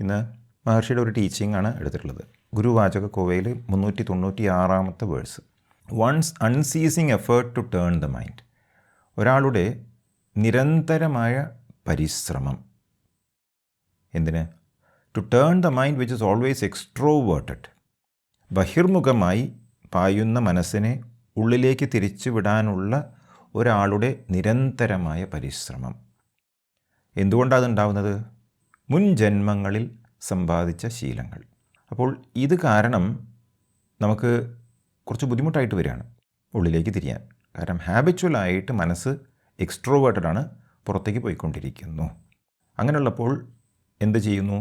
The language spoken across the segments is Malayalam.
ഇന്ന് മഹർഷിയുടെ ഒരു ടീച്ചിങ് ആണ് എടുത്തിട്ടുള്ളത്. ഗുരുവാചക കോവയിൽ 396 verse. One's unceasing effort to turn the mind. ഒരാളുടെ നിരന്തരമായ പരിശ്രമം എന്തിന്? To turn the mind which is always extroverted. ബഹിർമുഖമായി പായുന്ന മനസ്സിനെ ഉള്ളിലേക്ക് തിരിച്ചുവിടാനുള്ള ഒരാളുടെ നിരന്തരമായ പരിശ്രമം. എന്തുകൊണ്ടാണ് അതുണ്ടാവുന്നത്? മുൻ ജന്മങ്ങളിൽ സമ്പാദിച്ച ശീലങ്ങൾ. അപ്പോൾ ഇത് കാരണം നമുക്ക് കുറച്ച് ബുദ്ധിമുട്ടായിട്ട് വരികയാണ് ഉള്ളിലേക്ക് തിരിയാൻ. കാരണം ഹാബിച്വലായിട്ട് മനസ്സ് എക്സ്ട്രോവേർട്ടഡാണ്, പുറത്തേക്ക് പോയിക്കൊണ്ടിരിക്കുന്നു. അങ്ങനെയുള്ളപ്പോൾ എന്ത് ചെയ്യുന്നു?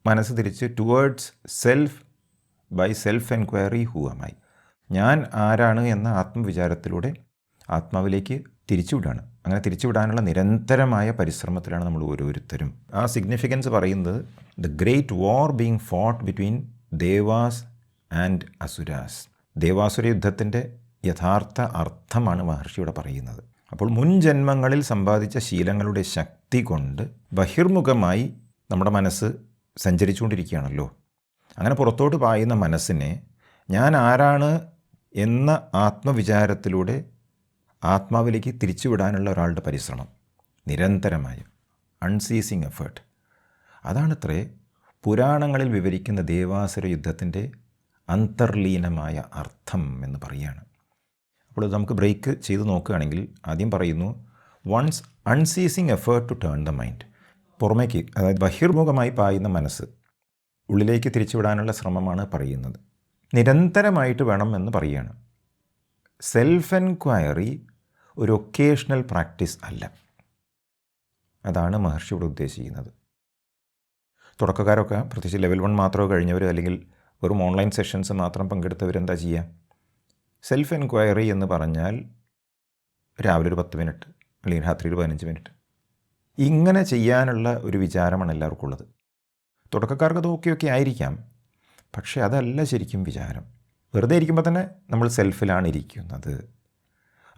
മനസ്സ് തിരിച്ച് towards self by self enquiry who am I. ഞാൻ ആരാണ് എന്ന ആത്മവിചാരത്തിലൂടെ ആത്മാവിലേക്ക് തിരിച്ചുവിടുകയാണ്. അങ്ങനെ തിരിച്ചുവിടാനുള്ള നിരന്തരമായ പരിശ്രമത്തിലാണ് നമ്മൾ ഓരോരുത്തരും. ആ സിഗ്നിഫിക്കൻസ് പറയുന്നത് the great war being fought between Devas and Asuras. ദേവാസുര യുദ്ധത്തിൻ്റെ യഥാർത്ഥ അർത്ഥമാണ് മഹർഷിയുടെ പറയുന്നത്. അപ്പോൾ മുൻ ജന്മങ്ങളിൽ സമ്പാദിച്ച ശീലങ്ങളുടെ ശക്തി കൊണ്ട് ബഹിർമുഖമായി നമ്മുടെ മനസ്സ് സഞ്ചരിച്ചുകൊണ്ടിരിക്കുകയാണല്ലോ. അങ്ങനെ പുറത്തോട്ട് പായുന്ന മനസ്സിനെ ഞാൻ ആരാണ് എന്ന ആത്മവിചാരത്തിലൂടെ ആത്മാവിലേക്ക് തിരിച്ചുവിടാനുള്ള ഒരാളുടെ പരിശ്രമം, നിരന്തരമായ അൺസീസിങ് എഫേർട്ട്. അതാണത്രേ പുരാണങ്ങളിൽ വിവരിക്കുന്ന ദേവാസുര യുദ്ധത്തിൻ്റെ അന്തർലീനമായ അർത്ഥം എന്ന് പറയുകയാണ്. അപ്പോൾ നമുക്ക് ബ്രേക്ക് ചെയ്ത് നോക്കുകയാണെങ്കിൽ ആദ്യം പറയുന്നു once unceasing effort to turn the mind. പുറമേക്ക്, അതായത് ബഹിർമുഖമായി പായുന്ന മനസ്സ് ഉള്ളിലേക്ക് തിരിച്ചുവിടാനുള്ള ശ്രമമാണ് പറയുന്നത്. നിരന്തരമായിട്ട് വേണം എന്ന് പറയുകയാണ്. സെൽഫ് എൻക്വയറി ഒരു ഒക്കേഷണൽ പ്രാക്ടീസ് അല്ല. അതാണ് മഹർഷിയോട് ഉദ്ദേശിക്കുന്നത്. തുടക്കക്കാരൊക്കെ, പ്രത്യേകിച്ച് ലെവൽ 1 മാത്രമോ കഴിഞ്ഞവർ, അല്ലെങ്കിൽ വെറും ഓൺലൈൻ സെഷൻസ് മാത്രം പങ്കെടുത്തവരെന്താ ചെയ്യുക? സെൽഫ് എൻക്വയറി എന്ന് പറഞ്ഞാൽ രാവിലെ ഒരു 10 മിനിറ്റ് അല്ലെങ്കിൽ രാത്രി ഒരു 15 മിനിറ്റ് ഇങ്ങനെ ചെയ്യാനുള്ള ഒരു വിചാരമാണ് എല്ലാവർക്കും ഉള്ളത്. തുടക്കക്കാർക്ക് അത് ഓക്കെ ആയിരിക്കാം, പക്ഷേ അതല്ല ശരിക്കും വിചാരം. വെറുതെ ഇരിക്കുമ്പോൾ തന്നെ നമ്മൾ സെൽഫിലാണ് ഇരിക്കുന്നത്.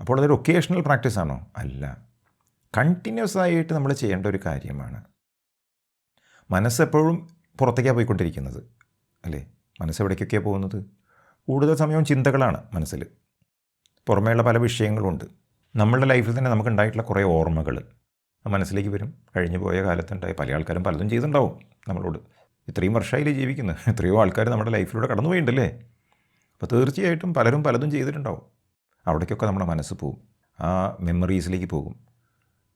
അപ്പോൾ അതൊരു ഒക്കേഷണൽ പ്രാക്ടീസാണോ? അല്ല, കണ്ടിന്യൂസ് ആയിട്ട് നമ്മൾ ചെയ്യേണ്ട ഒരു കാര്യമാണ്. മനസ്സെപ്പോഴും പുറത്തേക്കാണ് പോയിക്കൊണ്ടിരിക്കുന്നത് അല്ലേ? മനസ്സെവിടേക്കൊക്കെയാണ് പോകുന്നത്? കൂടുതൽ സമയവും ചിന്തകളാണ് മനസ്സിൽ. പുറമേയുള്ള പല വിഷയങ്ങളുണ്ട്. നമ്മളുടെ ലൈഫിൽ തന്നെ നമുക്ക് ഉണ്ടായിട്ടുള്ള കുറേ ഓർമ്മകൾ മനസ്സിലേക്ക് വരും. കഴിഞ്ഞു പോയ കാലത്തുണ്ടായി പല ആൾക്കാരും പലതും ചെയ്തിട്ടുണ്ടാവും നമ്മളോട്. ഇത്രയും വർഷമായില്ലേ ജീവിക്കുന്നത്, എത്രയോ ആൾക്കാർ നമ്മുടെ ലൈഫിലൂടെ കടന്നു പോയിട്ടുണ്ടല്ലേ? അപ്പോൾ തീർച്ചയായിട്ടും പലരും പലതും ചെയ്തിട്ടുണ്ടാവും. അവിടേക്കൊക്കെ നമ്മുടെ മനസ്സ് പോകും, ആ മെമ്മറീസിലേക്ക് പോകും.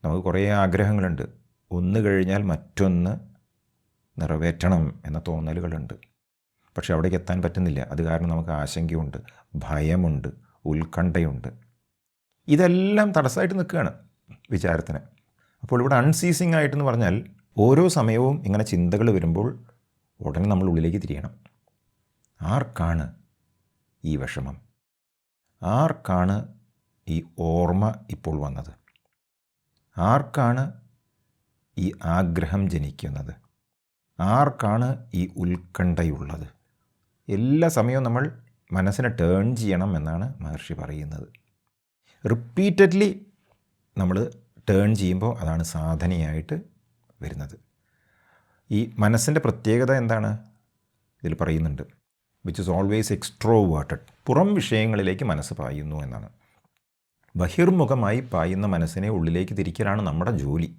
നമുക്ക് കുറേ ആഗ്രഹങ്ങളുണ്ട്, ഒന്ന് കഴിഞ്ഞാൽ മറ്റൊന്ന് നിറവേറ്റണം എന്ന തോന്നലുകളുണ്ട്. പക്ഷെ അവിടേക്ക് എത്താൻ പറ്റുന്നില്ല. അത് കാരണം നമുക്ക് ആശങ്കയുണ്ട്, ഭയമുണ്ട്, ഉത്കണ്ഠയുണ്ട്. ഇതെല്ലാം തടസ്സമായിട്ട് നിൽക്കുകയാണ് വിചാരത്തിന്. അപ്പോൾ ഇവിടെ അൺസീസിങ് ആയിട്ടെന്ന് പറഞ്ഞാൽ ഓരോ സമയവും ഇങ്ങനെ ചിന്തകൾ വരുമ്പോൾ ഉടനെ നമ്മൾ ഉള്ളിലേക്ക് തിരിയണം. ആർക്കാണ് ഈ വിഷമം? ആർക്കാണ് ഈ ഓർമ്മ ഇപ്പോൾ വന്നത്? ആർക്കാണ് ഈ ആഗ്രഹം ജനിക്കുന്നത്? ആർക്കാണ് ഈ ഉത്കണ്ഠയുള്ളത്? എല്ലാ സമയവും നമ്മൾ മനസ്സിനെ ടേൺ ചെയ്യണം എന്നാണ് മഹർഷി പറയുന്നത്. റിപ്പീറ്റഡ്ലി നമ്മൾ ടേൺ ചെയ്യുമ്പോൾ അതാണ് സാധനയായിട്ട് വരുന്നത്. ഈ മനസ്സിൻ്റെ പ്രത്യേകത എന്താണ്? ഇതിൽ പറയുന്നുണ്ട്, വിച്ച് ഇസ് ഓൾവേസ് എക്സ്ട്രോവേർട്ടഡ്. പുറം വിഷയങ്ങളിലേക്ക് മനസ്സ് പായുന്നു എന്നാണ്. ബഹിർമുഖമായി പായുന്ന മനസ്സിനെ ഉള്ളിലേക്ക് തിരിക്കലാണ് നമ്മുടെ ജോലി.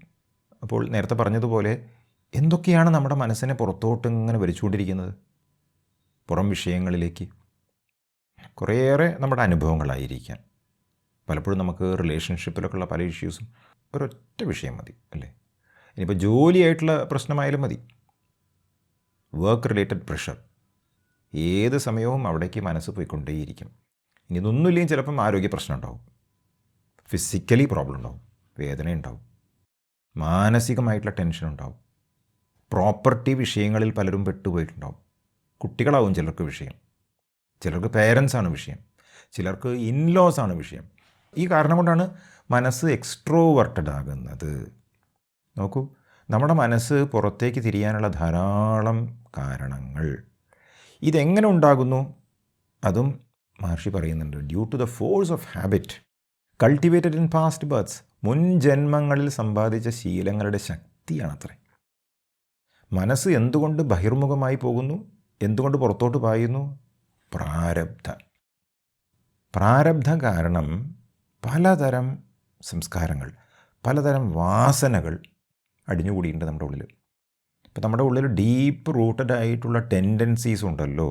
അപ്പോൾ നേരത്തെ പറഞ്ഞതുപോലെ എന്തൊക്കെയാണ് നമ്മുടെ മനസ്സിനെ പുറത്തോട്ട് ഇങ്ങനെ വലിച്ചുകൊണ്ടിരിക്കുന്നത്? പുറം വിഷയങ്ങളിലേക്ക് കുറേയേറെ നമ്മുടെ അനുഭവങ്ങളായിരിക്കാം. പലപ്പോഴും നമുക്ക് റിലേഷൻഷിപ്പിലൊക്കെ ഉള്ള പല ഇഷ്യൂസും ഒരൊറ്റ വിഷയം മതി അല്ലേ? ഇനിയിപ്പോൾ ജോലിയായിട്ടുള്ള പ്രശ്നമായാലും മതി, വർക്ക് റിലേറ്റഡ് പ്രഷർ, ഏത് സമയവും അവിടേക്ക് മനസ്സ് പോയിക്കൊണ്ടേയിരിക്കും. ഇനി ഇതൊന്നുമില്ലെങ്കിൽ ചിലപ്പം ആരോഗ്യ പ്രശ്നം ഉണ്ടാവും, ഫിസിക്കലി പ്രോബ്ലം ഉണ്ടാവും, വേദന ഉണ്ടാവും, മാനസികമായിട്ടുള്ള ടെൻഷൻ ഉണ്ടാവും, പ്രോപ്പർട്ടി വിഷയങ്ങളിൽ പലരും പെട്ടുപോയിട്ടുണ്ടാവും. കുട്ടികളാവും ചിലർക്ക് വിഷയം, ചിലർക്ക് പേരൻസാണ് വിഷയം, ചിലർക്ക് ഇൻലോസാണ് വിഷയം. ഈ കാരണം കൊണ്ടാണ് മനസ്സ് എക്സ്ട്രോവേർട്ടഡ് ആകുന്നത്. നോക്കൂ, നമ്മുടെ മനസ്സ് പുറത്തേക്ക് തിരിയാനുള്ള ധാരാളം കാരണങ്ങൾ. ഇതെങ്ങനെ ഉണ്ടാകുന്നു? അതും മഹർഷി പറയുന്നുണ്ട്. Due to the force of habit cultivated in past birth. മുൻ ജന്മങ്ങളിൽ സമ്പാദിച്ച ശീലങ്ങളുടെ ശക്തിയാണത്രേ. മനസ്സ് എന്തുകൊണ്ട് ബഹിർമുഖമായി പോകുന്നു, എന്തുകൊണ്ട് പുറത്തോട്ട് പായുന്നു? പ്രാരബ്ധം കാരണം പലതരം സംസ്കാരങ്ങൾ, പലതരം വാസനകൾ അടിഞ്ഞുകൂടിയിട്ടുണ്ട് നമ്മുടെ ഉള്ളിൽ. ഇപ്പോൾ നമ്മുടെ ഉള്ളിൽ ഡീപ്പ് റൂട്ടഡ് ആയിട്ടുള്ള ടെൻഡൻസീസ് ഉണ്ടല്ലോ,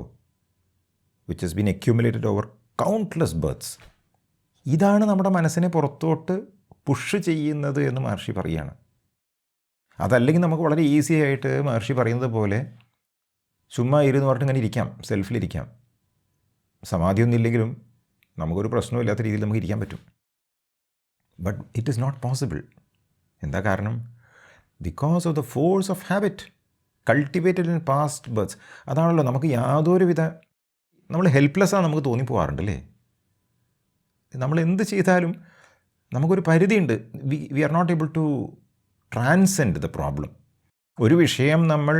which has been accumulated over countless births. ഇതാണ് നമ്മുടെ മനസ്സിനെ പുറത്തോട്ട് പുഷ് ചെയ്യുന്നത് എന്ന് മഹർഷി പറയുകയാണ്. അതല്ലെങ്കിൽ നമുക്ക് വളരെ ഈസി ആയിട്ട് മഹർഷി പറയുന്നത് പോലെ ചുമ്മാ ഇരുന്ന് പറഞ്ഞിട്ട് ഇങ്ങനെ ഇരിക്കാം, സെൽഫിലിരിക്കാം. സമാധിയൊന്നും ഇല്ലെങ്കിലും നമുക്കൊരു പ്രശ്നമില്ലാത്ത രീതിയിൽ നമുക്ക് ഇരിക്കാൻ പറ്റും. But it is not possible. എന്താ കാരണം? Because of the force of habit cultivated in past birth. അതാണല്ലോ നമുക്ക് യാതൊരുവിധ, നമ്മൾ ഹെൽപ്ലെസ്സാണ് നമുക്ക് തോന്നിപ്പോവാറുണ്ടല്ലേ. നമ്മൾ എന്ത് ചെയ്താലും നമുക്കൊരു പരിധിയുണ്ട്. We are not able to transcend the problem. ഒരു വിഷയം നമ്മൾ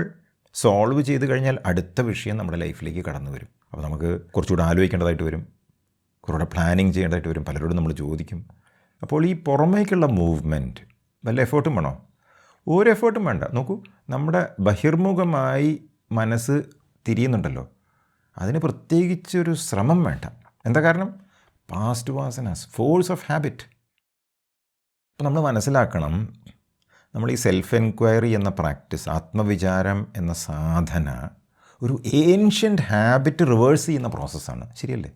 സോൾവ് ചെയ്ത് കഴിഞ്ഞാൽ അടുത്ത വിഷയം നമ്മുടെ ലൈഫിലേക്ക് കടന്നു വരും. അപ്പോൾ നമുക്ക് കുറച്ചുകൂടെ ആലോചിക്കേണ്ടതായിട്ട് വരും, കുറച്ചുകൂടെ പ്ലാനിങ് ചെയ്യേണ്ടതായിട്ട് വരും, പലരോടും നമ്മൾ ചോദിക്കും. അപ്പോൾ ഈ പുറമേക്കുള്ള മൂവ്മെൻറ്റ് വല്ല എഫേർട്ടും വേണോ? ഒരു എഫേർട്ടും വേണ്ട. നോക്കൂ, നമ്മുടെ ബഹിർമുഖമായി മനസ്സ് തിരിയുന്നുണ്ടല്ലോ, അതിന് പ്രത്യേകിച്ചൊരു ശ്രമം വേണ്ട. എന്താ കാരണം? Past vasanas, force of habit. അപ്പോൾ നമ്മൾ മനസ്സിലാക്കണം, നമ്മൾ ഈ സെൽഫ് എൻക്വയറി എന്ന പ്രാക്ടീസ്, ആത്മവിചാരം എന്ന സാധന ഒരു ഏൻഷ്യൻ്റ് ഹാബിറ്റ് റിവേഴ്സ് ചെയ്യുന്ന പ്രോസസ്സാണ്. ശരിയല്ലേ?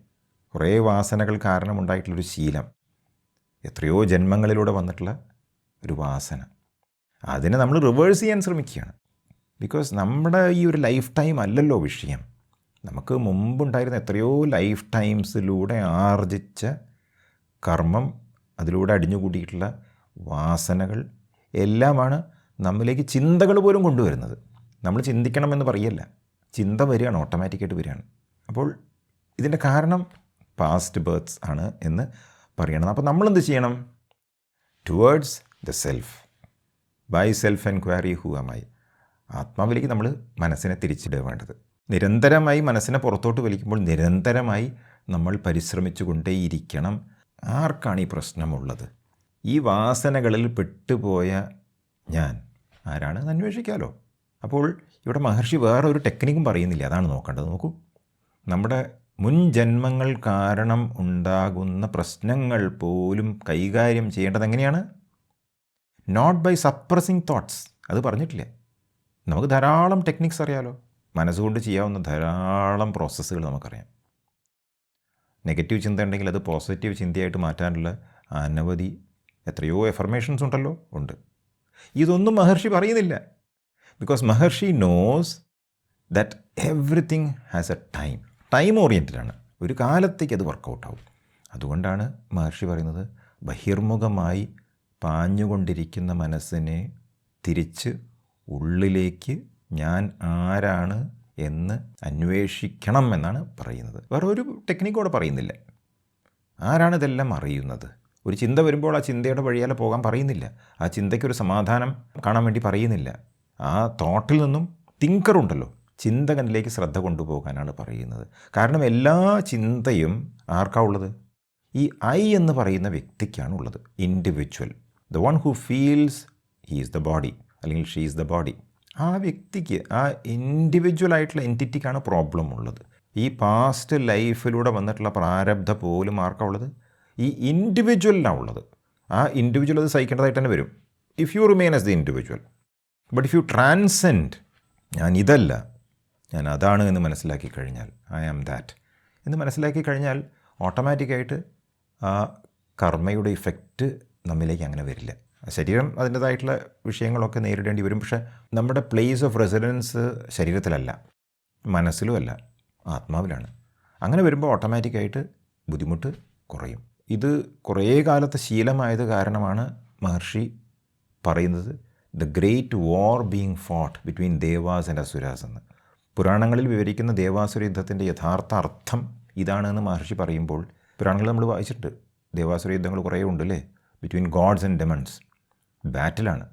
കുറേ വാസനകൾ കാരണമുണ്ടായിട്ടുള്ളൊരു ശീലം, എത്രയോ ജന്മങ്ങളിലൂടെ വന്നിട്ടുള്ള ഒരു വാസന, അതിനെ നമ്മൾ റിവേഴ്സ് ചെയ്യാൻ ശ്രമിക്കുകയാണ്. ബിക്കോസ് നമ്മുടെ ഈ ഒരു ലൈഫ് ടൈം അല്ലല്ലോ വിഷയം. നമുക്ക് മുമ്പുണ്ടായിരുന്ന എത്രയോ ലൈഫ് ടൈംസിലൂടെ ആർജിച്ച കർമ്മം, അതിലൂടെ അടിഞ്ഞുകൂടിയിട്ടുള്ള വാസനകൾ എല്ലാമാണ് നമ്മിലേക്ക് ചിന്തകൾ പോലും കൊണ്ടുവരുന്നത്. നമ്മൾ ചിന്തിക്കണമെന്ന് പറയല്ല, ചിന്ത വരികയാണ്, ഓട്ടോമാറ്റിക്കായിട്ട് വരികയാണ്. അപ്പോൾ ഇതിൻ്റെ കാരണം പാസ്റ്റ് ബേർത്ത്സ് ആണ് എന്ന് പറയണം. അപ്പോൾ നമ്മളെന്ത് ചെയ്യണം? Towards the self, by self enquiry who am I. ആത്മാവിലേക്ക് നമ്മൾ മനസ്സിനെ തിരിച്ചിടുക വേണ്ടത്. നിരന്തരമായി മനസ്സിനെ പുറത്തോട്ട് വലിക്കുമ്പോൾ നിരന്തരമായി നമ്മൾ പരിശ്രമിച്ചു കൊണ്ടേയിരിക്കണം. ആർക്കാണ് ഈ പ്രശ്നമുള്ളത്? ഈ വാസനകളിൽ പെട്ടുപോയ ഞാൻ ആരാണ് അന്വേഷിക്കാമല്ലോ. അപ്പോൾ ഇവിടെ മഹർഷി വേറെ ഒരു ടെക്നിക്കും പറയുന്നില്ല, അതാണ് നോക്കേണ്ടത്. നോക്കൂ, നമ്മുടെ മുൻ ജന്മങ്ങൾ കാരണം ഉണ്ടാകുന്ന പ്രശ്നങ്ങൾ പോലും കൈകാര്യം ചെയ്യേണ്ടത് എങ്ങനെയാണ്? Not by suppressing thoughts. അത് പറഞ്ഞിട്ടില്ല. നമുക്ക് ധാരാളം ടെക്നിക്സ് അറിയാമല്ലോ, മനസ്സുകൊണ്ട് ചെയ്യാവുന്ന ധാരാളം പ്രോസസ്സുകൾ നമുക്കറിയാം. നെഗറ്റീവ് ചിന്ത ഉണ്ടെങ്കിൽ അത് പോസിറ്റീവ് ചിന്തയായിട്ട് മാറ്റാനുള്ള അനവധി എത്രയോ എഫർമേഷൻസ് ഉണ്ടല്ലോ, ഉണ്ട്. ഇതൊന്നും മഹർഷി പറയുന്നില്ല. Because Maharshi knows that everything has a time. Time ഓറിയൻറ്റഡാണ്. ഒരു കാലത്തേക്ക് അത് വർക്കൗട്ടാവും. അതുകൊണ്ടാണ് മഹർഷി പറയുന്നത്, ബഹിർമുഖമായി പാഞ്ഞുകൊണ്ടിരിക്കുന്ന മനസ്സിനെ തിരിച്ച് ഉള്ളിലേക്ക് ഞാൻ ആരാണ് എന്ന് അന്വേഷിക്കണം എന്നാണ് പറയുന്നത്. വേറെ ഒരു ടെക്നിക്കോടെ പറയുന്നില്ല. ആരാണ് ഇതെല്ലാം അറിയുന്നത്? ഒരു ചിന്ത വരുമ്പോൾ ആ ചിന്തയുടെ വഴിയാലെ പോകാൻ പറയുന്നില്ല. ആ ചിന്തയ്ക്കൊരു സമാധാനം കാണാൻ വേണ്ടി പറയുന്നില്ല. ആ തോട്ടിൽ നിന്നും തിങ്കറുണ്ടല്ലോ, ചിന്തകനിലേക്ക് ശ്രദ്ധ കൊണ്ടുപോകാനാണ് പറയുന്നത്. കാരണം എല്ലാ ചിന്തയും ആർക്കാ ഉള്ളത്? ഈ ഐ എന്ന് പറയുന്ന വ്യക്തിക്കാണ് ഉള്ളത്. Individual, the one who feels he is the body, അല്ലെങ്കിൽ ഷീ ഈസ് ദ ബോഡി. ആ വ്യക്തിക്ക്, ആ ഇൻഡിവിജ്വൽ ആയിട്ടുള്ള എൻറ്റിറ്റിക്കാണ് പ്രോബ്ലം ഉള്ളത്. ഈ പാസ്റ്റ് ലൈഫിലൂടെ വന്നിട്ടുള്ള പ്രാരബ്ധ പോലും ആർക്കാ ഉള്ളത്? ഈ ഇൻഡിവിജ്വലിനാണ് ഉള്ളത്. ആ ഇൻഡിവിജ്വൽ അത് സഹിക്കേണ്ടതായിട്ട് തന്നെ വരും, if you remain as the individual. But if you transcend, ഞാൻ ഇതല്ല, ഞാൻ അതാണ് എന്ന് മനസ്സിലാക്കി കഴിഞ്ഞാൽ, ഐ ആം ദാറ്റ് എന്ന് മനസ്സിലാക്കി കഴിഞ്ഞാൽ ഓട്ടോമാറ്റിക്കായിട്ട് ആ കർമ്മയുടെ ഇഫക്റ്റ് നമ്മിലേക്ക് അങ്ങനെ വരില്ല. ശരീരം അതിൻ്റേതായിട്ടുള്ള വിഷയങ്ങളൊക്കെ നേരിടേണ്ടി വരും. പക്ഷേ നമ്മുടെ പ്ലേസ് ഓഫ് റെസിഡൻസ് ശരീരത്തിലല്ല, മനസ്സിലുമല്ല, ആത്മാവിലാണ്. അങ്ങനെ വരുമ്പോൾ ഓട്ടോമാറ്റിക്കായിട്ട് ബുദ്ധിമുട്ട് കുറയും. ഇത് കുറേ കാലത്തെ ശീലമായത് കാരണമാണ് മഹർഷി പറയുന്നത് the great war being fought between Devas and Asuras എന്ന്. പുരാണങ്ങളിൽ വിവരിക്കുന്ന ദേവാസുര യുദ്ധത്തിൻ്റെ യഥാർത്ഥ അർത്ഥം ഇതാണെന്ന് മഹർഷി പറയുമ്പോൾ, പുരാണങ്ങൾ നമ്മൾ വായിച്ചിട്ടുണ്ട്, ദേവാസുര യുദ്ധങ്ങൾ കുറേ ഉണ്ട് അല്ലേ, ബിറ്റ്വീൻ ഗോഡ്സ് ആൻഡ് ഡെമൺസ്. ബാറ്റിലാണ്.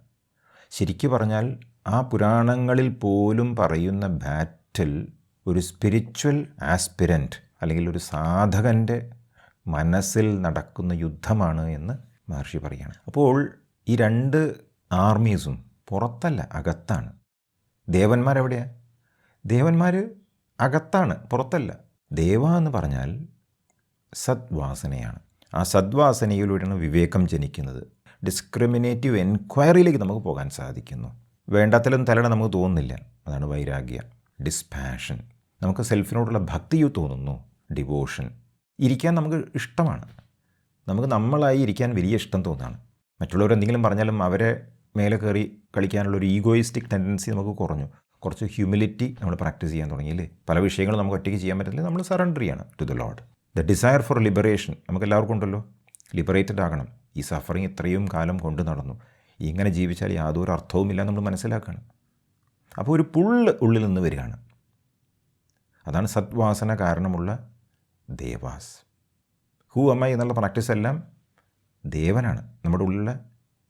ശരിക്കു പറഞ്ഞാൽ ആ പുരാണങ്ങളിൽ പോലും പറയുന്ന ബാറ്റിൽ ഒരു സ്പിരിച്വൽ ആസ്പിരൻറ്റ് അല്ലെങ്കിൽ ഒരു സാധകൻ്റെ മനസ്സിൽ നടക്കുന്ന യുദ്ധമാണ് എന്ന് മഹർഷി പറയുകയാണ്. അപ്പോൾ ഈ രണ്ട് ആർമീസും പുറത്തല്ല, അകത്താണ്. ദേവന്മാരെവിടെയാണ്? ദേവന്മാർ അകത്താണ്, പുറത്തല്ല. ദേവ എന്ന് പറഞ്ഞാൽ സദ്വാസനയാണ്. ആ സദ്വാസനയിലൂടെയാണ് വിവേകം ജനിക്കുന്നത്. ഡിസ്ക്രിമിനേറ്റീവ് എൻക്വയറിയിലേക്ക് നമുക്ക് പോകാൻ സാധിക്കുന്നു. വേണ്ടാത്തലും തലയുടെ നമുക്ക് തോന്നുന്നില്ല. അതാണ് വൈരാഗ്യ. ഡിസ്പാഷൻ, നമുക്ക് സെൽഫിനോടുള്ള ഭക്തിയു തോന്നുന്നു. ഡിവോഷൻ, ഇരിക്കാൻ നമുക്ക് ഇഷ്ടമാണ്. നമുക്ക് നമ്മളായി ഇരിക്കാൻ വലിയ ഇഷ്ടം തോന്നുകയാണ്. മറ്റുള്ളവർ എന്തെങ്കിലും പറഞ്ഞാലും അവരെ മേലെ കയറി കളിക്കാനുള്ളൊരു ഈഗോയിസ്റ്റിക് ടെൻഡൻസി നമുക്ക് കുറഞ്ഞു. കുറച്ച് ഹ്യൂമിലിറ്റി നമ്മൾ പ്രാക്ടീസ് ചെയ്യാൻ തുടങ്ങിയില്ലേ. പല വിഷയങ്ങളും നമുക്ക് ഒറ്റയ്ക്ക് ചെയ്യാൻ പറ്റില്ല. നമ്മൾ സറണ്ടർ ചെയ്യണം to the lord. The desire for liberation നമുക്ക് എല്ലാവർക്കും ഉണ്ടല്ലോ. ലിബറേറ്റഡ് ആകണം. ഈ സഫറിങ് ഇത്രയും കാലം കൊണ്ട് നടന്നു, ഇങ്ങനെ ജീവിച്ചാൽ യാതൊരു അർത്ഥവുമില്ല നമ്മൾ മനസ്സിലാക്കണം. അപ്പോൾ ഒരു പുള്ള് ഉള്ളിൽ നിന്ന് വരികയാണ്. അതാണ് സദ്വാസന കാരണമുള്ള ദേവാസ്. ഹൂ അമ്മ എന്നുള്ള പ്രാക്ടീസ് എല്ലാം ദേവനാണ്, നമ്മുടെ ഉള്ളിലുള്ള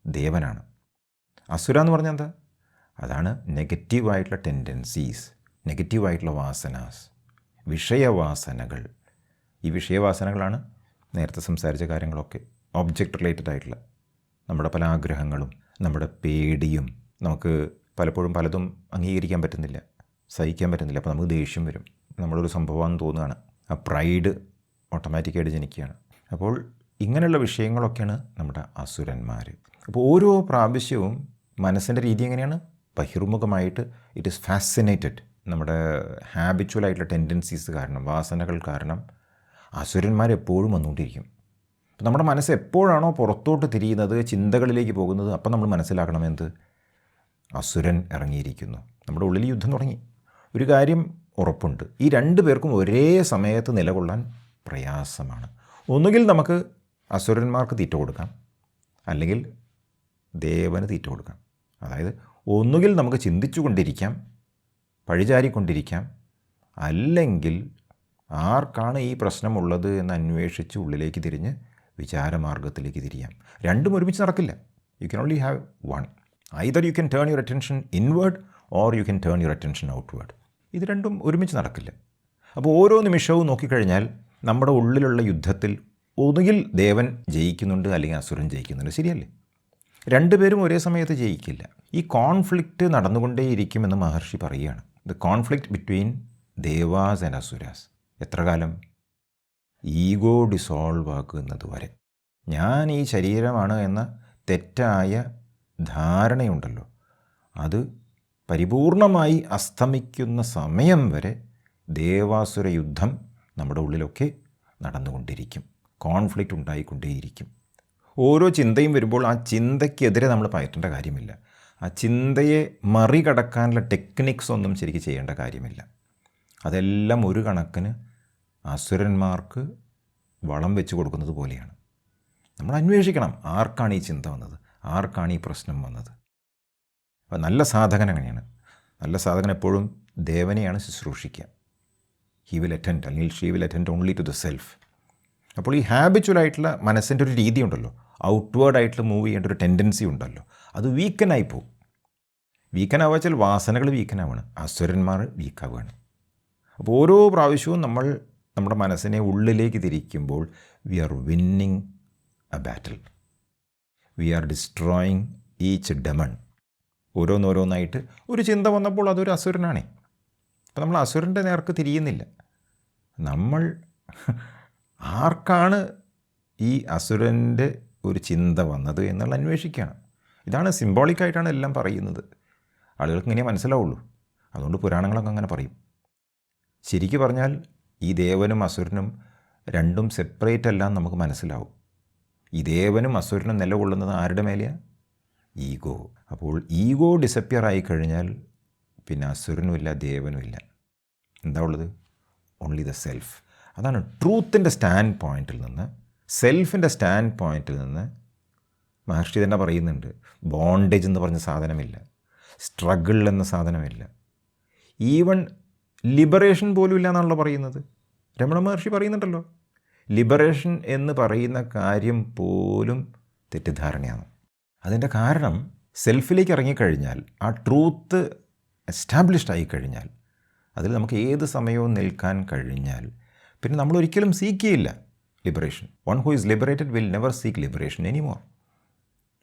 ദേവനാണ്. അസുര എന്ന് പറഞ്ഞാൽ എന്താ? അതാണ് നെഗറ്റീവായിട്ടുള്ള ടെൻഡൻസീസ്, നെഗറ്റീവായിട്ടുള്ള വാസനാസ്, വിഷയവാസനകൾ. ഈ വിഷയവാസനകളാണ് നേരത്തെ സംസാരിച്ച കാര്യങ്ങളൊക്കെ ഒബ്ജക്റ്റ് റിലേറ്റഡ് ആയിട്ടുള്ള നമ്മുടെ പല ആഗ്രഹങ്ങളും, നമ്മുടെ പേടിയും. നമുക്ക് പലപ്പോഴും പലതും അംഗീകരിക്കാൻ പറ്റുന്നില്ല, സഹിക്കാൻ പറ്റുന്നില്ല. അപ്പോൾ നമുക്ക് ദേഷ്യം വരും, നമ്മളൊരു സംഭവമാണെന്ന് തോന്നുകയാണ്. ആ പ്രൈഡ് ഓട്ടോമാറ്റിക്കായിട്ട് ജനിക്കുകയാണ്. അപ്പോൾ ഇങ്ങനെയുള്ള വിഷയങ്ങളൊക്കെയാണ് നമ്മുടെ അസുരന്മാർ. അപ്പോൾ ഓരോ പ്രാവശ്യവും മനസ്സിൻ്റെ രീതി എങ്ങനെയാണ്? ബഹിർമുഖമായിട്ട് ഇറ്റ് ഈസ് ഫാസിനേറ്റഡ്. നമ്മുടെ ഹാബിച്വലായിട്ടുള്ള ടെൻഡൻസീസ് കാരണം, വാസനകൾ കാരണം അസുരന്മാരെപ്പോഴും വന്നുകൊണ്ടിരിക്കും. അപ്പോൾ നമ്മുടെ മനസ്സ് എപ്പോഴാണോ പുറത്തോട്ട് തിരിയുന്നത്, ചിന്തകളിലേക്ക് പോകുന്നത്, അപ്പം നമ്മൾ മനസ്സിലാക്കണം എന്ത്? അസുരൻ ഇറങ്ങിയിരിക്കുന്നു. നമ്മുടെ ഉള്ളിൽ യുദ്ധം തുടങ്ങി. ഒരു കാര്യം ഉറപ്പുണ്ട്, ഈ രണ്ടു പേർക്കും ഒരേ സമയത്ത് നിലകൊള്ളാൻ പ്രയാസമാണ്. ഒന്നുകിൽ നമുക്ക് അസുരന്മാർക്ക് തീറ്റ കൊടുക്കാം, അല്ലെങ്കിൽ ദേവന് തീറ്റ കൊടുക്കാം. അതായത് ഒന്നുകിൽ നമുക്ക് ചിന്തിച്ചു കൊണ്ടിരിക്കാം, പഴിചാരിക്കൊണ്ടിരിക്കാം, അല്ലെങ്കിൽ ആർക്കാണ് ഈ പ്രശ്നമുള്ളത് എന്ന് അന്വേഷിച്ച് ഉള്ളിലേക്ക് തിരിഞ്ഞ് വിചാരമാർഗത്തിലേക്ക് തിരിയാം. രണ്ടും ഒരുമിച്ച് നടക്കില്ല. You can only have one. Either you can turn your attention inward or you can turn your attention outward. ഇത് രണ്ടും ഒരുമിച്ച് നടക്കില്ല. അപ്പോൾ ഓരോ നിമിഷവും നോക്കിക്കഴിഞ്ഞാൽ നമ്മുടെ ഉള്ളിലുള്ള യുദ്ധത്തിൽ ഒന്നുകിൽ ദേവൻ ജയിക്കുന്നുണ്ട്, അല്ലെങ്കിൽ അസുരൻ ജയിക്കുന്നുണ്ട്. ശരിയല്ലേ? രണ്ടുപേരും ഒരേ സമയത്ത് ജയിക്കില്ല. ഈ കോൺഫ്ലിക്റ്റ് നടന്നുകൊണ്ടേയിരിക്കുമെന്ന് മഹർഷി പറയുകയാണ്. The conflict between Devas and Asuras. എത്ര കാലം? ഈഗോ ഡിസോൾവ് ആക്കുന്നത് വരെ. ഞാൻ ഈ ശരീരമാണ് എന്ന തെറ്റായ ധാരണയുണ്ടല്ലോ, അത് പരിപൂർണമായി അസ്തമിക്കുന്ന സമയം വരെ ദേവാസുര യുദ്ധം നമ്മുടെ ഉള്ളിലൊക്കെ നടന്നുകൊണ്ടിരിക്കും. കോൺഫ്ലിക്റ്റ് ഉണ്ടായിക്കൊണ്ടേയിരിക്കും. ഓരോ ചിന്തയും വരുമ്പോൾ ആ ചിന്തയ്ക്കെതിരെ നമ്മൾ പയറ്റേണ്ട കാര്യമില്ല. ആ ചിന്തയെ മറികടക്കാനുള്ള ടെക്നിക്സ് ഒന്നും ശരിക്കും ചെയ്യേണ്ട കാര്യമില്ല. അതെല്ലാം ഒരു കണക്കിന് അസുരന്മാർക്ക് വളം വെച്ച് കൊടുക്കുന്നത് പോലെയാണ്. നമ്മൾ അന്വേഷിക്കണം, ആർക്കാണ് ഈ ചിന്ത വന്നത്, ആർക്കാണ് ഈ പ്രശ്നം വന്നത്. അപ്പോൾ നല്ല സാധകൻ അങ്ങനെയാണ്. നല്ല സാധകൻ എപ്പോഴും ദേവനെയാണ് ശുശ്രൂഷിക്കുക. ഹി വിൽ അറ്റൻഡ്, അല്ലെങ്കിൽ she will attend only to the self. അപ്പോൾ ഈ ഹാബിച്വലായിട്ടുള്ള മനസ്സിൻ്റെ ഒരു രീതി ഉണ്ടല്ലോ, ഔട്ട്വേർഡായിട്ട് മൂവ് ചെയ്യേണ്ട ഒരു ടെൻഡൻസി ഉണ്ടല്ലോ, അത് വീക്കനായി പോകും. വീക്കനാവുക വെച്ചാൽ വാസനകൾ വീക്കനാവുകയാണ്, അസുരന്മാർ വീക്കാവുകയാണ്. അപ്പോൾ ഓരോ പ്രാവശ്യവും നമ്മൾ നമ്മുടെ മനസ്സിനെ ഉള്ളിലേക്ക് തിരിക്കുമ്പോൾ we are winning a battle. We are destroying each demon. ഓരോന്നോരോന്നായിട്ട് ഒരു ചിന്ത വന്നപ്പോൾ അതൊരു അസുരനാണേ. അപ്പോൾ നമ്മൾ അസുരൻ്റെ നേർക്ക് തിരിയുന്നില്ല. നമ്മൾ ആർക്കാണ് ഈ അസുരൻ്റെ ഒരു ചിന്ത വന്നത് എന്നുള്ള അന്വേഷിക്കുകയാണ്. ഇതാണ് സിംബോളിക്കായിട്ടാണ് എല്ലാം പറയുന്നത്. ആളുകൾക്ക് ഇങ്ങനെ മനസ്സിലാവുള്ളൂ. അതുകൊണ്ട് പുരാണങ്ങളൊക്കെ അങ്ങനെ പറയും. ശരിക്കും പറഞ്ഞാൽ ഈ ദേവനും അസുരനും രണ്ടും സെപ്പറേറ്റ് അല്ല എന്ന് നമുക്ക് മനസ്സിലാവും. ഈ ദേവനും അസുരനും നിലകൊള്ളുന്നത് ആരുടെ മേലെയാണ്? ഈഗോ. അപ്പോൾ ഈഗോ ഡിസപ്പിയർ ആയിക്കഴിഞ്ഞാൽ പിന്നെ അസുരനുമില്ല, ദേവനുമില്ല. എന്താ ഉള്ളത്? Only the self. അതാണ് ട്രൂത്തിൻ്റെ സ്റ്റാൻഡ് പോയിൻറ്റിൽ നിന്ന്, സെൽഫിൻ്റെ സ്റ്റാൻഡ് പോയിൻറ്റിൽ നിന്ന് മഹർഷി തന്നെ പറയുന്നുണ്ട്, ബോണ്ടേജ് എന്ന് പറഞ്ഞ സാധനമില്ല, സ്ട്രഗിൾ എന്ന സാധനമില്ല, ഈവൺ ലിബറേഷൻ പോലും ഇല്ല എന്നാണല്ലോ പറയുന്നത്. രമണ മഹർഷി പറയുന്നുണ്ടല്ലോ, ലിബറേഷൻ എന്ന് പറയുന്ന കാര്യം പോലും തെറ്റിദ്ധാരണയാണ്. അതിൻ്റെ കാരണം സെൽഫിലേക്ക് ഇറങ്ങിക്കഴിഞ്ഞാൽ, ആ ട്രൂത്ത് എസ്റ്റാബ്ലിഷ്ഡ് ആയിക്കഴിഞ്ഞാൽ, അതിൽ നമുക്ക് ഏത് സമയവും നിൽക്കാൻ കഴിഞ്ഞാൽ പിന്നെ നമ്മളൊരിക്കലും സീക്കിയില്ല liberation. One who is liberated will never seek liberation anymore.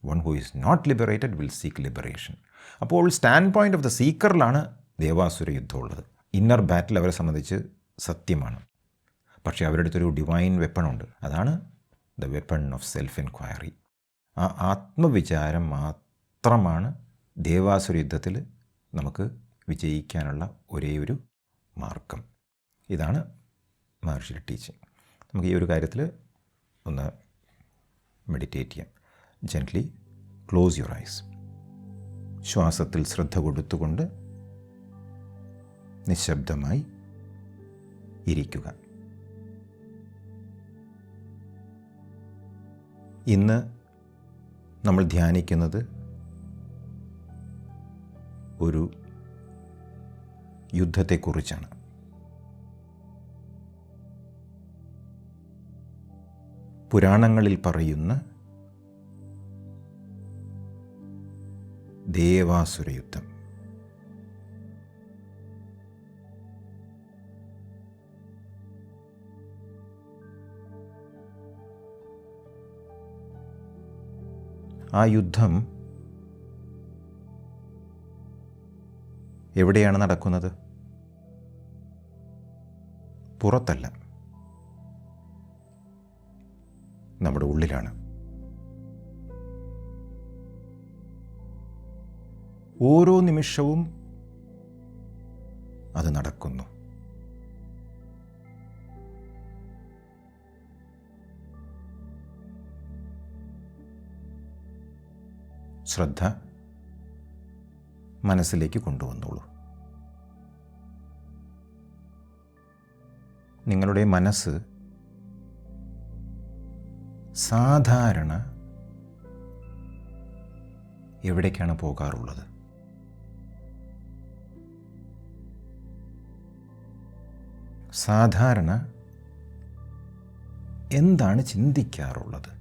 One who is not liberated will seek liberation. അപ്പോൾ സ്റ്റാൻഡ് പോയിൻ്റ് ഓഫ് ദ സീക്കറിലാണ് ദേവാസുര യുദ്ധമുള്ളത്. ഇന്നർ ബാറ്റിൽ അവരെ സംബന്ധിച്ച് സത്യമാണ്. പക്ഷേ അവരുടെ അടുത്തൊരു ഡിവൈൻ വെപ്പണുണ്ട്. അതാണ് the weapon of self enquiry. ആ ആത്മവിചാരം മാത്രമാണ് ദേവാസുര യുദ്ധത്തിൽ നമുക്ക് വിജയിക്കാനുള്ള ഒരേ ഒരു മാർഗം. ഇതാണ് മഹർഷിയുടെ ടീച്ചിങ്. നമുക്ക് ഈ ഒരു കാര്യത്തിൽ ഒന്ന് മെഡിറ്റേറ്റ് ചെയ്യാം. Gently close your eyes. ശ്വാസത്തിൽ ശ്രദ്ധ കൊടുത്തുകൊണ്ട് നിശബ്ദമായി ഇരിക്കുക. ഇന്ന് നമ്മൾ ധ്യാനിക്കുന്നത് ഒരു യുദ്ധത്തെക്കുറിച്ചാണ്. പുരാണങ്ങളിൽ പറയുന്ന ദേവാസുര യുദ്ധം. ആ യുദ്ധം എവിടെയാണ് നടക്കുന്നത്? പുറത്തല്ല, നമ്മുടെ ഉള്ളിലാണ്. ഓരോ നിമിഷവും അത് നടക്കുന്നു. ശ്രദ്ധ മനസ്സിലേക്ക് കൊണ്ടുവന്നോളൂ. നിങ്ങളുടെ മനസ്സ് സാധാരണ എവിടേക്കാണ് പോകാറുള്ളത്? സാധാരണ എന്താണ് ചിന്തിക്കാറുള്ളത്?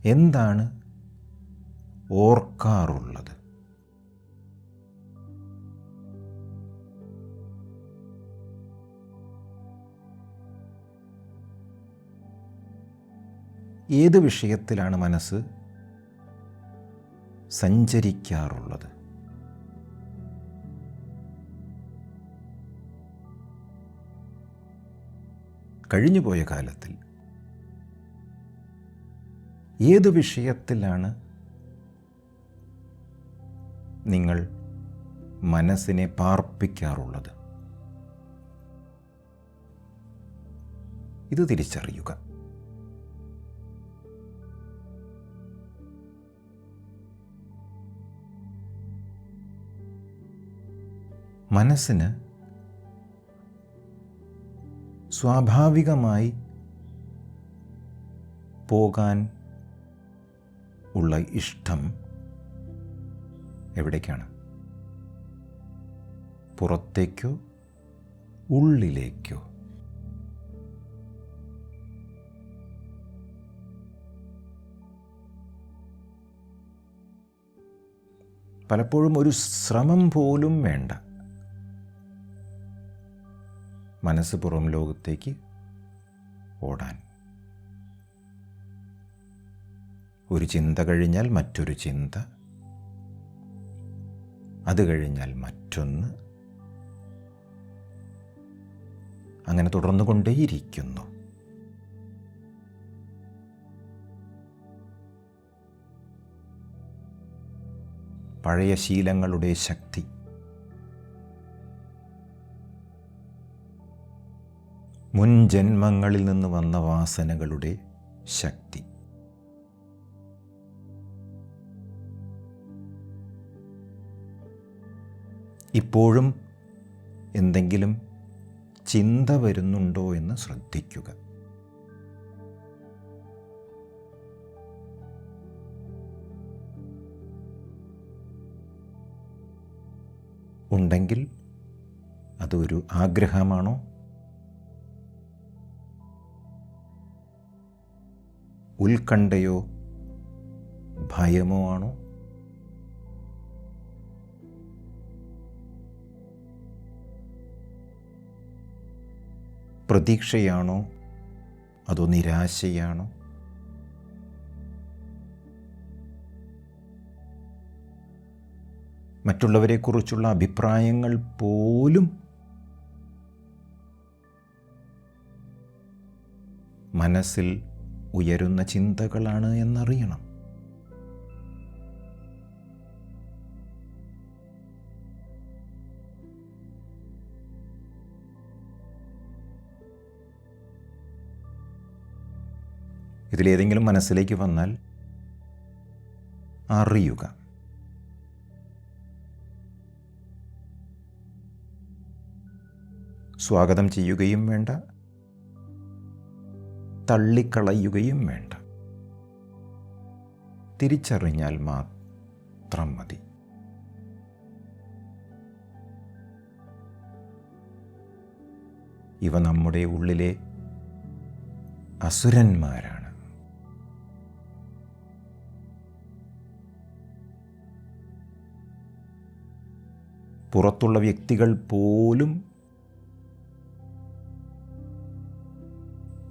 എന്താണ് ഓർക്കാറുള്ളത്? ഏത് വിഷയത്തിലാണ് മനസ്സ് സഞ്ചരിക്കാറുള്ളത്? കഴിഞ്ഞുപോയ കാലത്തിൽ ഏത് വിഷയത്തിലാണ് നിങ്ങൾ മനസ്സിനെ പാർപ്പിക്കാറുള്ളത്? ഇത് തിരിച്ചറിയുക. മനസ്സിന് സ്വാഭാവികമായി പോകാൻ ഉള്ള ഇഷ്ടം എവിടേക്കാണ്? പുറത്തേക്കോ ഉള്ളിലേക്കോ? പലപ്പോഴും ഒരു ശ്രമം പോലും വേണ്ട മനസ്സ് പുറം ലോകത്തേക്ക് ഓടാൻ. ഒരു ചിന്ത കഴിഞ്ഞാൽ മറ്റൊരു ചിന്ത, അത് കഴിഞ്ഞാൽ മറ്റൊന്ന്, അങ്ങനെ തുടർന്നുകൊണ്ടേയിരിക്കുന്നു. പഴയ ശീലങ്ങളുടെ ശക്തി, മുൻ ജന്മങ്ങളിൽ നിന്ന് വന്ന വാസനകളുടെ ശക്തി, ഇപ്പോഴും എന്തെങ്കിലും ചിന്ത വരുന്നുണ്ടോ എന്ന് ശ്രദ്ധിക്കുക. ഉണ്ടെങ്കിൽ അതൊരു ആഗ്രഹമാണോ? ഉത്കണ്ഠയോ ഭയമോ ആണോ? പ്രതീക്ഷയാണോ അതോ നിരാശയാണോ? മറ്റുള്ളവരെക്കുറിച്ചുള്ള അഭിപ്രായങ്ങൾ പോലും മനസ്സിൽ ഉയരുന്ന ചിന്തകളാണ് എന്നറിയണം. ഇതിലേതെങ്കിലും മനസ്സിലേക്ക് വന്നാൽ അറിയുക. സ്വാഗതം ചെയ്യുകയും വേണ്ട, തള്ളിക്കളയുകയും വേണ്ട. തിരിച്ചറിഞ്ഞാൽ മാത്രം മതി. ഇവ നമ്മുടെ ഉള്ളിലെ അസുരന്മാരാണ്. പുറത്തുള്ള വ്യക്തികൾ പോലും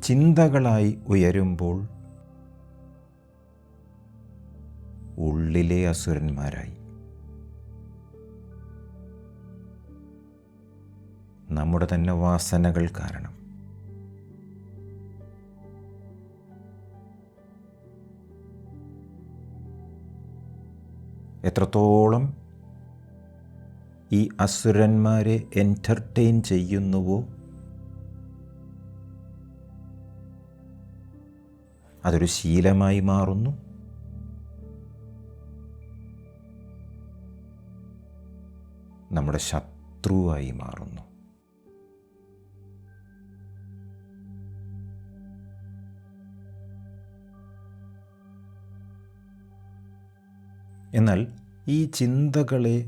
ചിന്തകളായി ഉയരുമ്പോൾ ഉള്ളിലെ അസുരന്മാരായി. നമ്മുടെ തന്നെ വാസനകൾ കാരണം. എത്രത്തോളം ഈ അസുരന്മാരെ എൻ്റർടൈൻ ചെയ്യുന്നുവോ അതൊരു ശീലമായി മാറുന്നു. നമ്മുടെ ശത്രുവായി മാറുന്നു. എന്നാൽ ഈ ചിന്തകളെ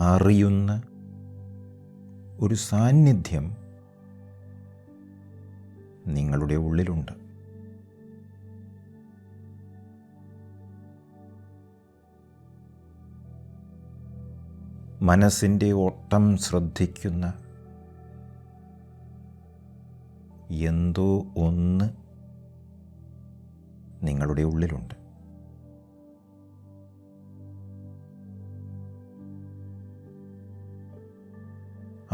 അറിയുന്ന ഒരു സാന്നിധ്യം നിങ്ങളുടെ ഉള്ളിലുണ്ട്. മനസ്സിൻ്റെ ഓട്ടം ശ്രദ്ധിക്കുന്ന എന്തോ ഒന്ന് നിങ്ങളുടെ ഉള്ളിലുണ്ട്.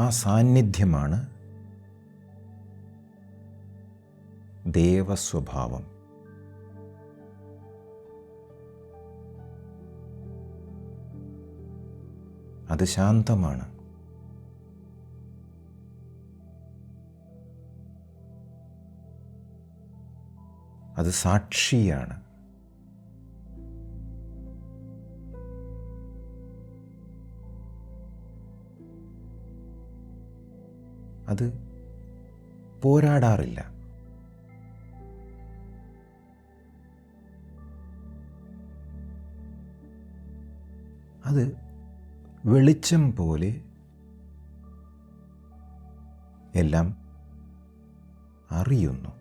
ആ സാന്നിധ്യമാണ് ദേവസ്വഭാവം. അത് ശാന്തമാണ്. അത് സാക്ഷിയാണ്. അത് പോരാടാറില്ല. അത് വെളിച്ചം പോലെ എല്ലാം അറിയുന്നു.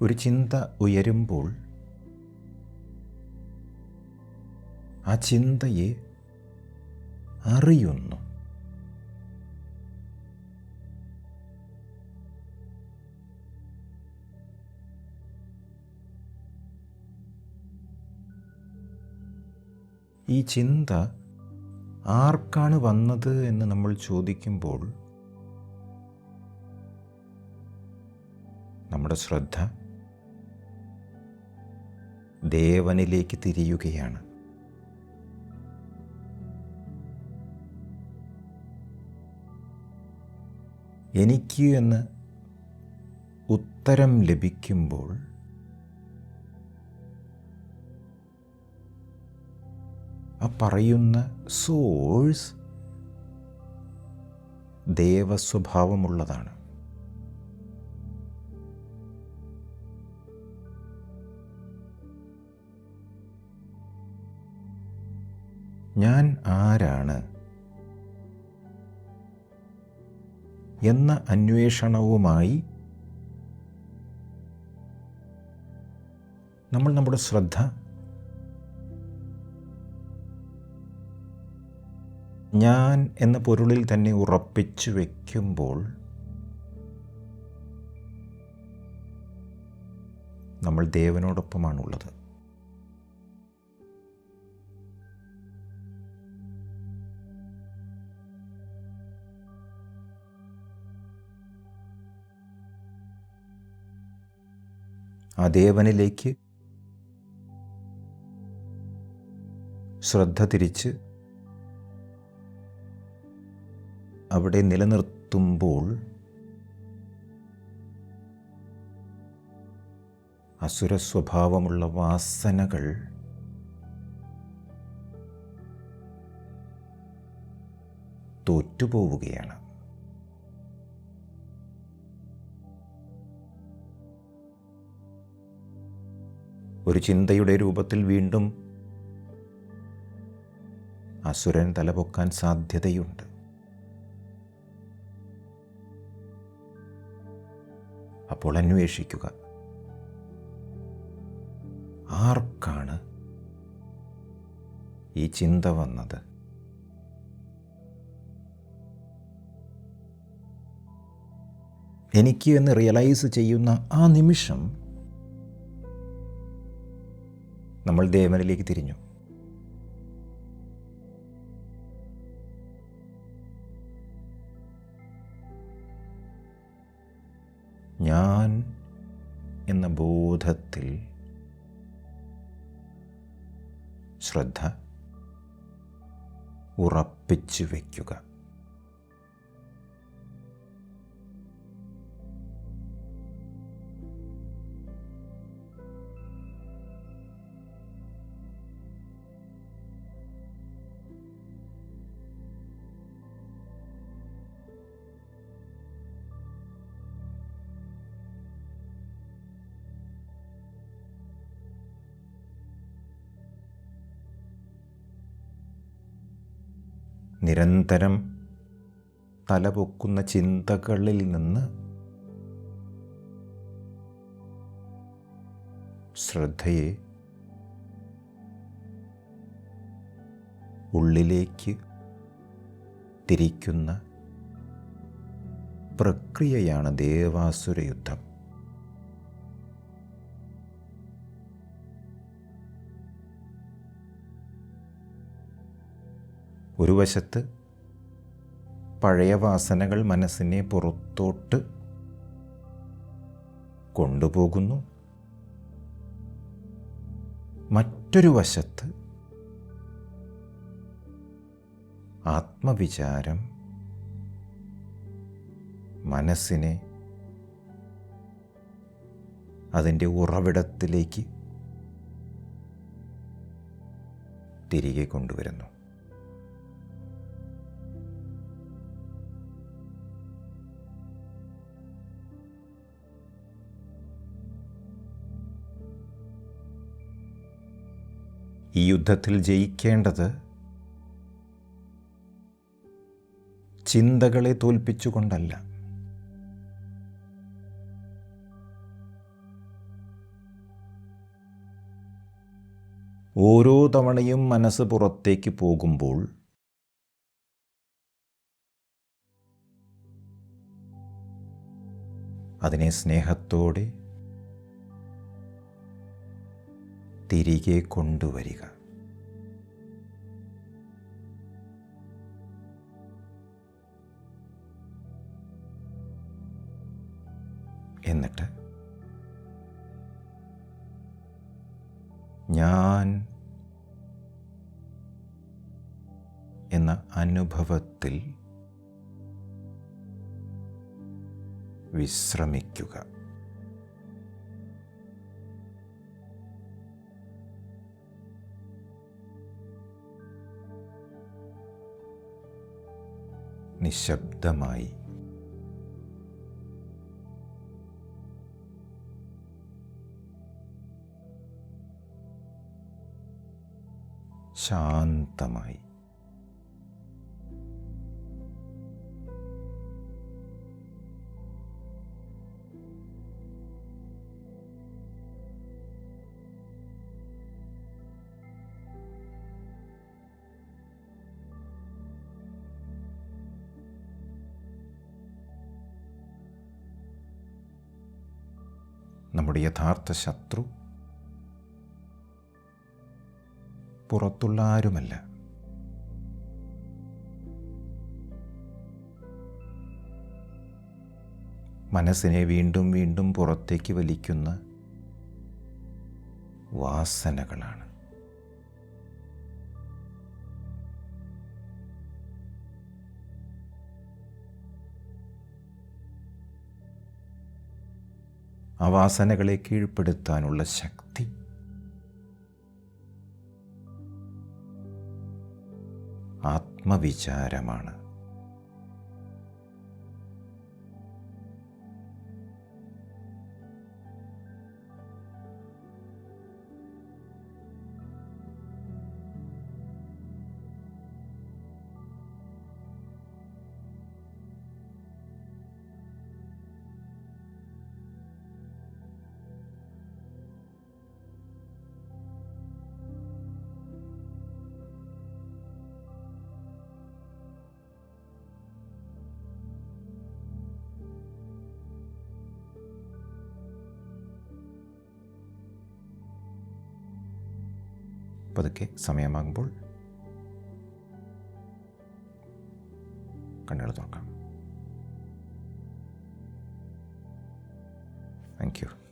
ഒരു ചിന്ത ഉയരുമ്പോൾ ആ ചിന്തയെ അറിയുന്നു. ഈ ചിന്ത ആർക്കാണ് വന്നത് എന്ന് നമ്മൾ ചോദിക്കുമ്പോൾ നമ്മുടെ ശ്രദ്ധ ദേവനിലേക്ക് തിരിയുകയാണ്. എനിക്ക് എന്ന് ഉത്തരം ലഭിക്കുമ്പോൾ ആ പറയുന്ന സോഴ്സ് ദേവസ്വഭാവമുള്ളതാണ്. ഞാൻ ആരാണ് എന്ന അന്വേഷണവുമായി നമ്മൾ നമ്മുടെ ശ്രദ്ധ ഞാൻ എന്ന പൊരുളിൽ തന്നെ ഉറപ്പിച്ചു വയ്ക്കുമ്പോൾ നമ്മൾ ദേവനോടൊപ്പമാണുള്ളത്. ആ ദേവനിലേക്ക് ശ്രദ്ധ തിരിച്ച് അവിടെ നിലനിർത്തുമ്പോൾ അസുര സ്വഭാവമുള്ള വാസനകൾ തോറ്റുപോവുകയാണ്. ഒരു ചിന്തയുടെ രൂപത്തിൽ വീണ്ടും അസുരൻ തലപൊക്കാൻ സാധ്യതയുണ്ട്. അപ്പോൾ അന്വേഷിക്കുക, ആർക്കാണ് ഈ ചിന്ത വന്നത്? എനിക്ക് എന്ന് റിയലൈസ് ചെയ്യുന്ന ആ നിമിഷം നമ്മൾ ദേവനിലേക്ക് തിരിഞ്ഞു. ഞാൻ എന്ന ബോധത്തിൽ ശ്രദ്ധ ഉറപ്പിച്ചു വയ്ക്കുക. നിരന്തരം തലപൊക്കുന്ന ചിന്തകളിൽ നിന്ന് ശ്രദ്ധയെ ഉള്ളിലേക്ക് തിരിക്കുന്ന പ്രക്രിയയാണ് ദേവാസുര യുദ്ധം. ഒരു വശത്ത് പഴയ വാസനകൾ മനസ്സിനെ പുറത്തോട്ട് കൊണ്ടുപോകുന്നു, മറ്റൊരു വശത്ത് ആത്മവിചാരം മനസ്സിനെ അതിൻ്റെ ഉറവിടത്തിലേക്ക് തിരികെ കൊണ്ടുവരുന്നു. ഈ യുദ്ധത്തിൽ ജയിക്കേണ്ടത് ചിന്തകളെ തോൽപ്പിച്ചുകൊണ്ടല്ല, ഓരോ തവണയും മനസ്സ് പുറത്തേക്ക് പോകുമ്പോൾ അതിനെ സ്നേഹത്തോടെ തിരികെ കൊണ്ടുവരിക. എന്നിട്ട് ഞാൻ എന്ന അനുഭവത്തിൽ വിശ്രമിക്കുക. നിശബ്ദമായി ശാന്തമായി നമ്മുടെ യഥാർത്ഥ ശത്രു പുറത്തുള്ള ആരുമല്ല, മനസ്സിനെ വീണ്ടും വീണ്ടും പുറത്തേക്ക് വലിക്കുന്ന വാസനകളാണ്. ആ വാസനകളെ കീഴ്പ്പെടുത്താനുള്ള ശക്തി ആത്മവിചാരമാണ്. പതുക്കെ സമയമാകുമ്പോൾ കണ്ണുകൾ തുറക്കാം. Thank you.